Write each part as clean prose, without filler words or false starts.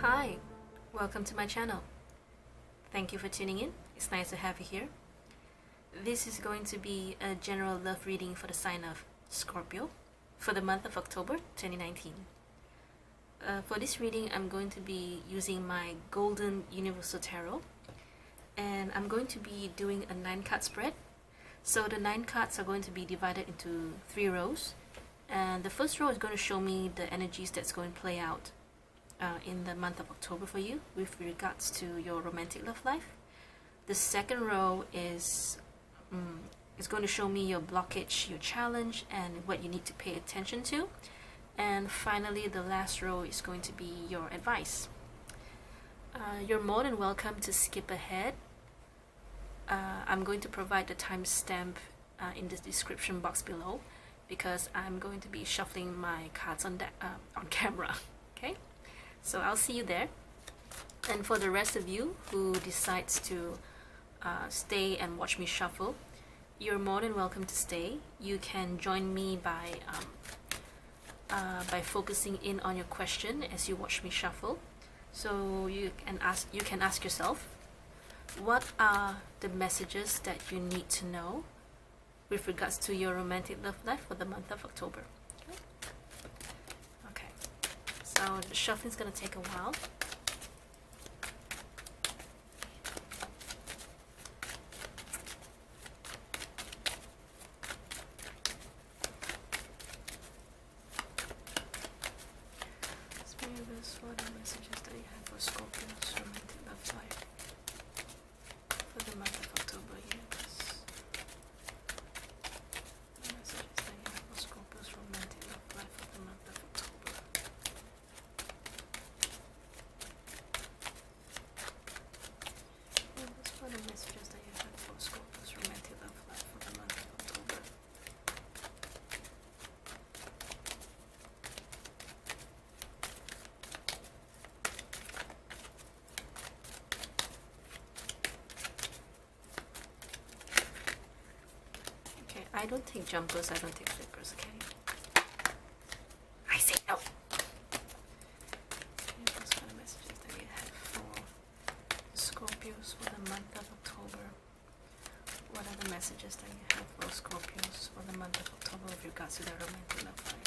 Hi, welcome to my channel. Thank you for tuning in. It's nice to have you here. This is going to be a general love reading for the sign of Scorpio for the month of October 2019. For this reading, I'm going to be using my Golden Universal Tarot, and I'm going to be doing a 9-card spread. So the 9 cards are going to be divided into 3 rows, and the first row is going to show me the energies that's going to play out in the month of October for you with regards to your romantic love life. The second row is going to show me your blockage, your challenge, and what you need to pay attention to. And finally, the last row is going to be your advice. You're more than welcome to skip ahead. I'm going to provide the timestamp in the description box below, because I'm going to be shuffling my cards on camera. Okay, so I'll see you there. And for the rest of you who decides to stay and watch me shuffle, you're more than welcome to stay. You can join me by focusing in on your question as you watch me shuffle. So you can ask yourself, what are the messages that you need to know with regards to your romantic love life for the month of October? Okay, so the shuffling is going to take a while. What are the messages that you have for Scorpio's romantic love life for the month of October? Yes. The messages that you have for Scorpio's romantic love life for the month of October. What are the messages that you have for Scorpio's romantic love life for the month of October? I don't take jumpers, I don't take flippers, okay? I say no! Those are the messages that you have for Scorpios for the month of October. What are the messages that you have for Scorpios for the month of October with regards to their romantic love life?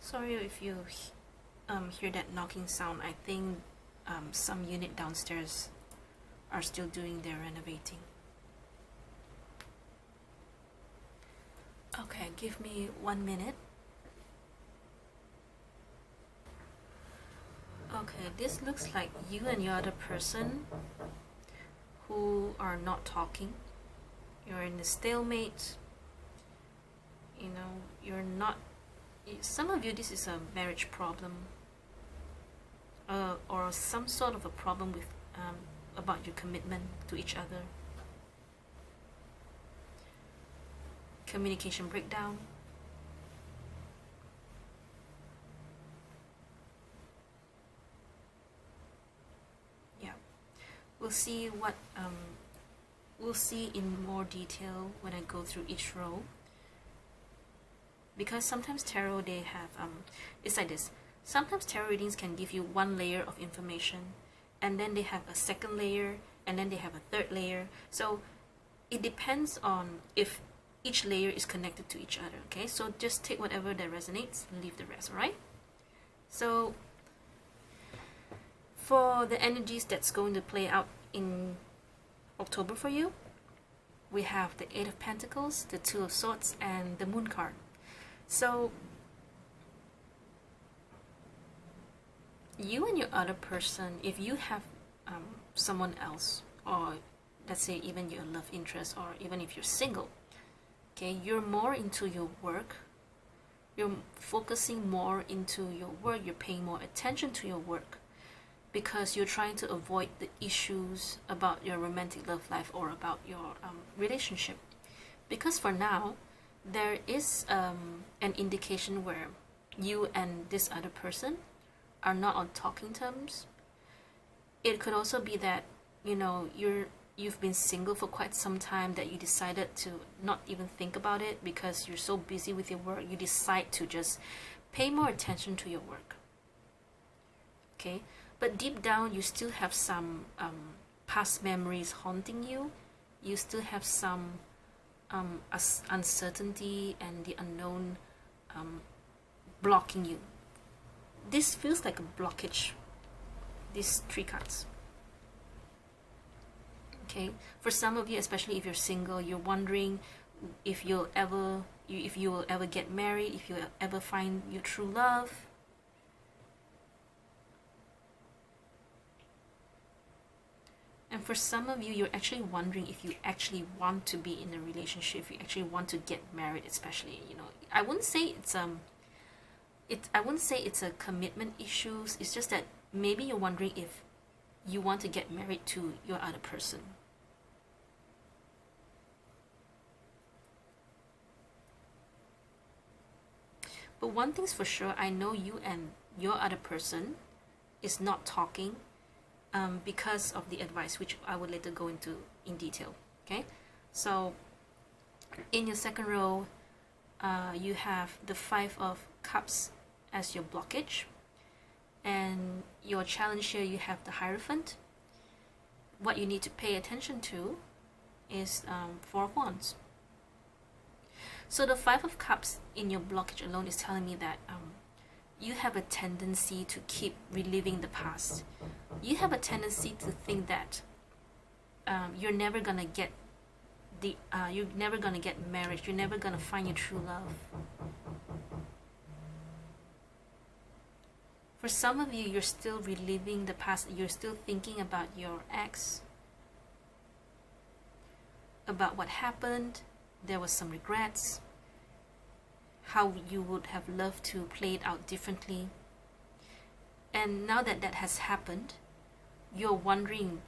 Sorry if you hear that knocking sound. I think some unit downstairs are still doing their renovating. Okay, give me 1 minute. Okay, this looks like you and your other person who are not talking. You're in a stalemate. You know, you're not. Some of you, this is a marriage problem, or some sort of a problem with about your commitment to each other. Communication breakdown. Yeah, we'll see what we'll see in more detail when I go through each row. Because sometimes tarot, they have it's like this. Sometimes tarot readings can give you 1 layer of information, and then they have a second layer, and then they have a third layer. So it depends on if each layer is connected to each other. Okay, so just take whatever that resonates and leave the rest. All right, so for the energies that's going to play out in October for you, we have the Eight of Pentacles, the Two of Swords, and the Moon card. So you and your other person, if you have someone else, or let's say even your love interest, or even if you're single, okay, you're more into your work, you're focusing more into your work, you're paying more attention to your work, because you're trying to avoid the issues about your romantic love life or about your relationship. Because for now, there is an indication where you and this other person are not on talking terms. It could also be that, you know, you've been single for quite some time, that you decided to not even think about it because you're so busy with your work. You decide to just pay more attention to your work. Okay, but deep down you still have some past memories haunting you. You still have some uncertainty and the unknown blocking you. This feels like a blockage, these three cards. Okay, for some of you, especially if you're single, you're wondering if you will ever get married, if you'll ever find your true love. And for some of you, you're actually wondering if you actually want to be in a relationship, if you actually want to get married, especially, you know. I wouldn't say it's a commitment issues. It's just that maybe you're wondering if you want to get married to your other person. But one thing's for sure, I know you and your other person is not talking because of the advice, which I will later go into in detail. Okay, so in your second row, you have the Five of Cups as your blockage, and your challenge here, you have the Hierophant. What you need to pay attention to is Four of Wands. So the Five of Cups in your blockage alone is telling me that you have a tendency to keep reliving the past. You have a tendency to think that you're never gonna get married, you're never gonna find your true love. For some of you, you're still reliving the past. You're still thinking about your ex, about what happened. There was some regrets, how you would have loved to play it out differently. And now that that has happened, you're wondering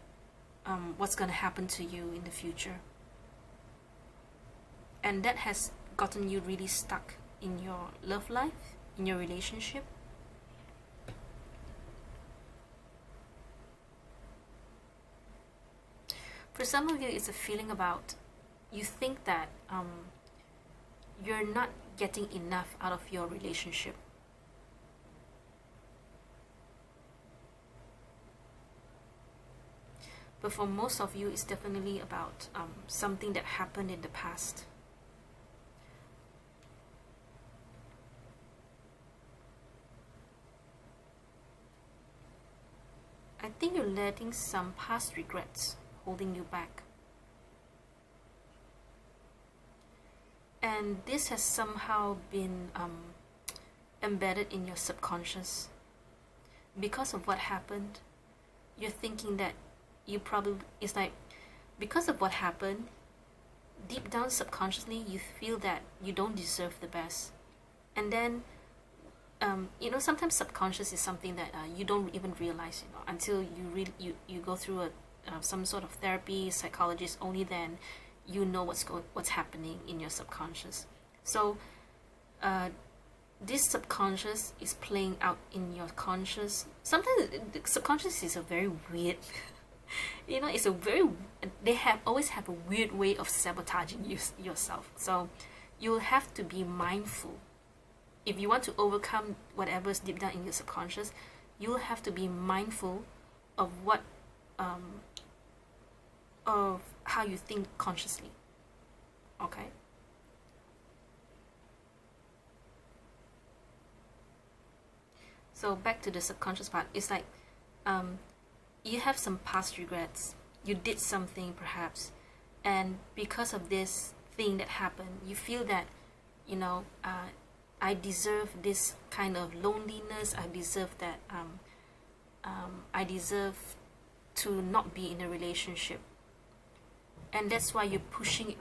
what's going to happen to you in the future. And that has gotten you really stuck in your love life, in your relationship. For some of you, it's a feeling about, you think that you're not getting enough out of your relationship. But for most of you, it's definitely about something that happened in the past. I think you're letting some past regrets holding you back. And this has somehow been embedded in your subconscious. Because of what happened, you're thinking that you probably, it's like, because of what happened, deep down subconsciously, you feel that you don't deserve the best. And then, you know, sometimes subconscious is something that you don't even realize, you know, until you go through some sort of therapy, psychologist, only then you know what's happening in your subconscious. So this subconscious is playing out in your conscious. Sometimes the subconscious is a very weird you know, they always have a weird way of sabotaging yourself. So you'll have to be mindful. If you want to overcome whatever's deep down in your subconscious, you'll have to be mindful of what of how you think consciously. Okay? So back to the subconscious part, it's like you have some past regrets. You did something perhaps, And because of this thing that happened, you feel that, you know, I deserve this kind of loneliness. I deserve that. I deserve to not be in a relationship, and that's why you're pushing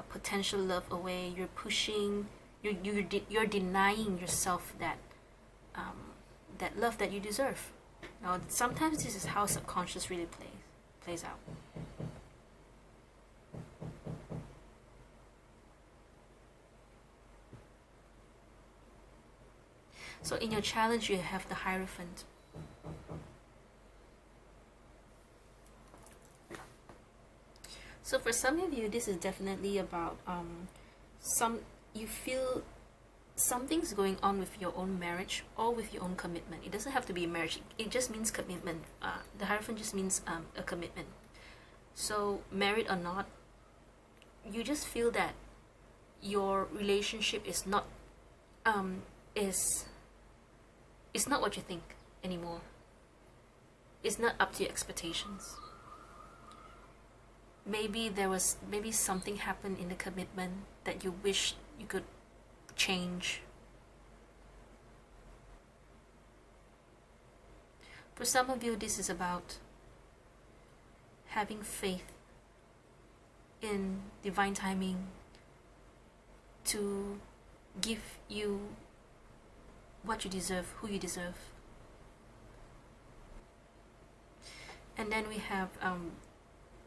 potential love away. You're pushing. You're denying yourself that that love that you deserve. Now, sometimes this is how subconscious really plays out. So in your challenge, you have the Hierophant. So for some of you, this is definitely about you feel something's going on with your own marriage or with your own commitment. It doesn't have to be a marriage. It just means commitment. The Hierophant just means a commitment. So married or not, you just feel that your relationship is not it's not what you think anymore. It's not up to your expectations. Maybe something happened in the commitment that you wish you could change. For some of you, this is about having faith in divine timing to give you what you deserve, who you deserve. And then we have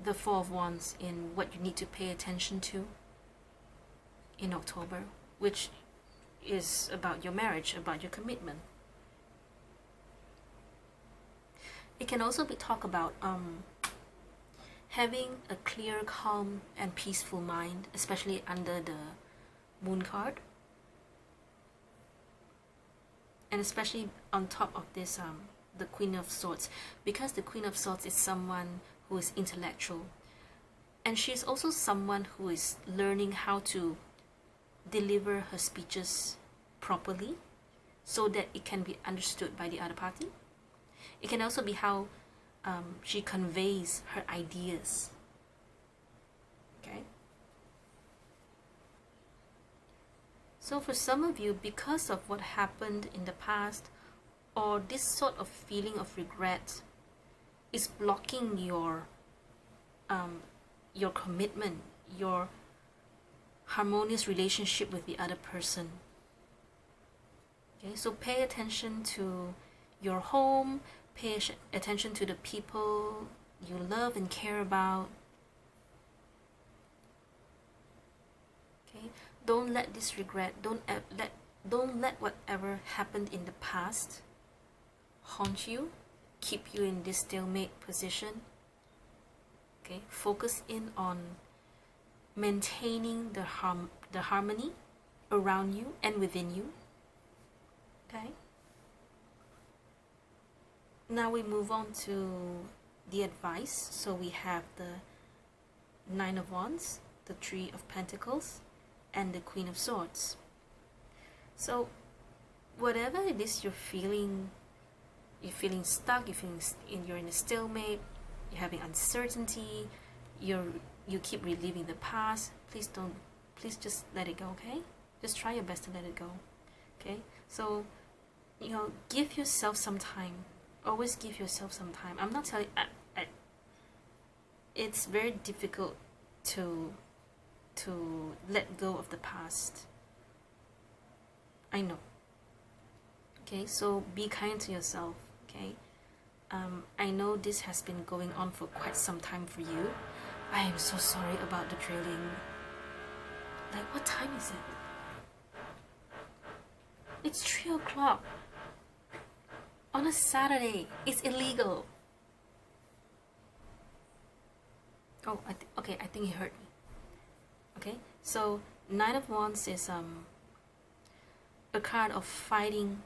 the Four of Wands in what you need to pay attention to in October, which is about your marriage, about your commitment. It can also be talk about having a clear, calm, and peaceful mind, especially under the Moon card. And especially on top of this, the Queen of Swords, because the Queen of Swords is someone who is intellectual, and she's also someone who is learning how to deliver her speeches properly so that it can be understood by the other party. It can also be how she conveys her ideas. Okay. So for some of you, because of what happened in the past, or this sort of feeling of regret is blocking your commitment, your harmonious relationship with the other person. Okay, so pay attention to your home, pay attention to the people you love and care about. Okay, don't let this regret, don't let whatever happened in the past haunt you, keep you in this stalemate position. Okay, focus in on maintaining the harmony around you and within you. Okay, now we move on to the advice. So we have the Nine of Wands, the Three of Pentacles, and the Queen of Swords. So whatever it is you're feeling stuck, you're in a stalemate, you're having uncertainty, you keep reliving the past, please just let it go. Okay, just try your best to let it go. Okay, so give yourself some time. Always give yourself some time. I'm not telling it's very difficult to let go of the past. I know. Okay, so be kind to yourself. Okay, I know this has been going on for quite some time for you. I am so sorry about the drilling. Like, what time is it? It's 3 o'clock on a Saturday. It's illegal. Oh, okay, I think he heard me. Okay, so Nine of Wands is a card of fighting,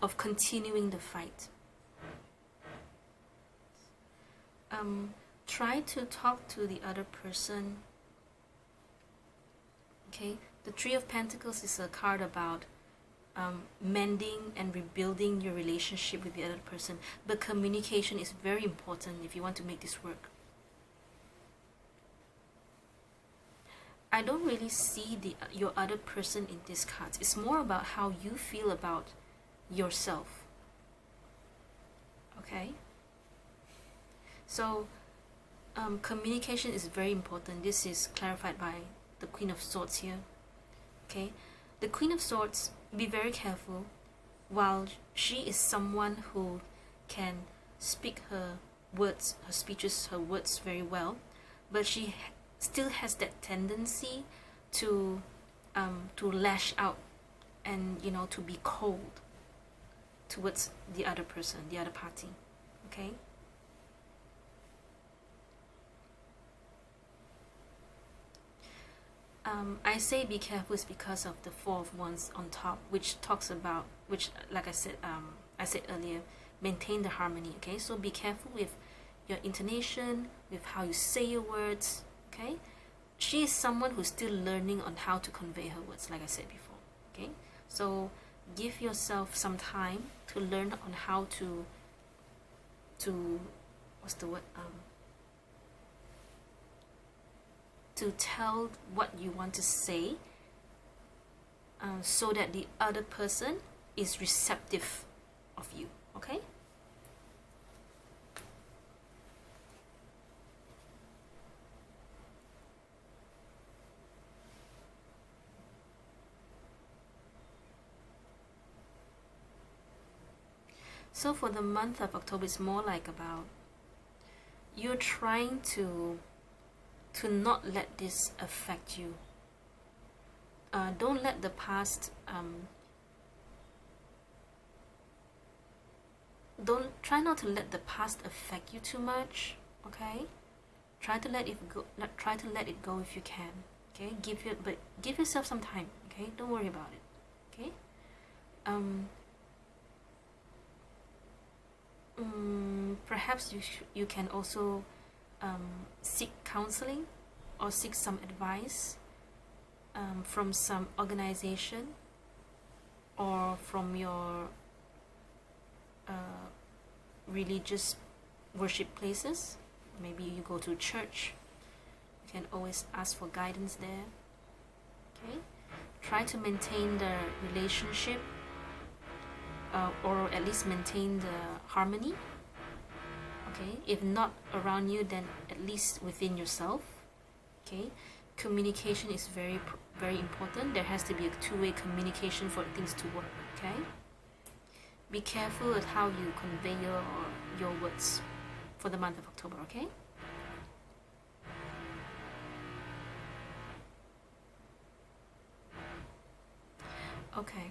of continuing the fight. Try to talk to the other person. Okay, the Three of Pentacles is a card about mending and rebuilding your relationship with the other person, but communication is very important if you want to make this work. I don't really see your other person in these cards. It's more about how you feel about yourself. Okay? So, communication is very important. This is clarified by the Queen of Swords here. Okay? The Queen of Swords, be very careful. While she is someone who can speak her words, her speeches, her words very well, but she still has that tendency to lash out and, you know, to be cold towards the other person, the other party. Okay? I say be careful is because of the Four of Wands on top, which talks about, which, like I said earlier, maintain the harmony. Okay, so be careful with your intonation, with how you say your words. Okay, she is someone who's still learning on how to convey her words, like I said before. Okay, so give yourself some time to learn on how to what's the word, to tell what you want to say, so that the other person is receptive of you. Okay? So for the month of October, it's more like about you're trying to not let this affect you. Don't let the past try not to let the past affect you too much. Okay, try to let it go. Try to let it go if you can. Okay, give yourself some time. Okay, don't worry about it. Okay. Perhaps you can also seek counseling or seek some advice from some organization or from your religious worship places. Maybe you go to church. You can always ask for guidance there. Okay, try to maintain the relationship, or at least maintain the harmony. Okay, if not around you, then at least within yourself. Okay, communication is very important. There has to be a two-way communication for things to work. Okay, be careful at how you convey your words for the month of October. Okay. Okay.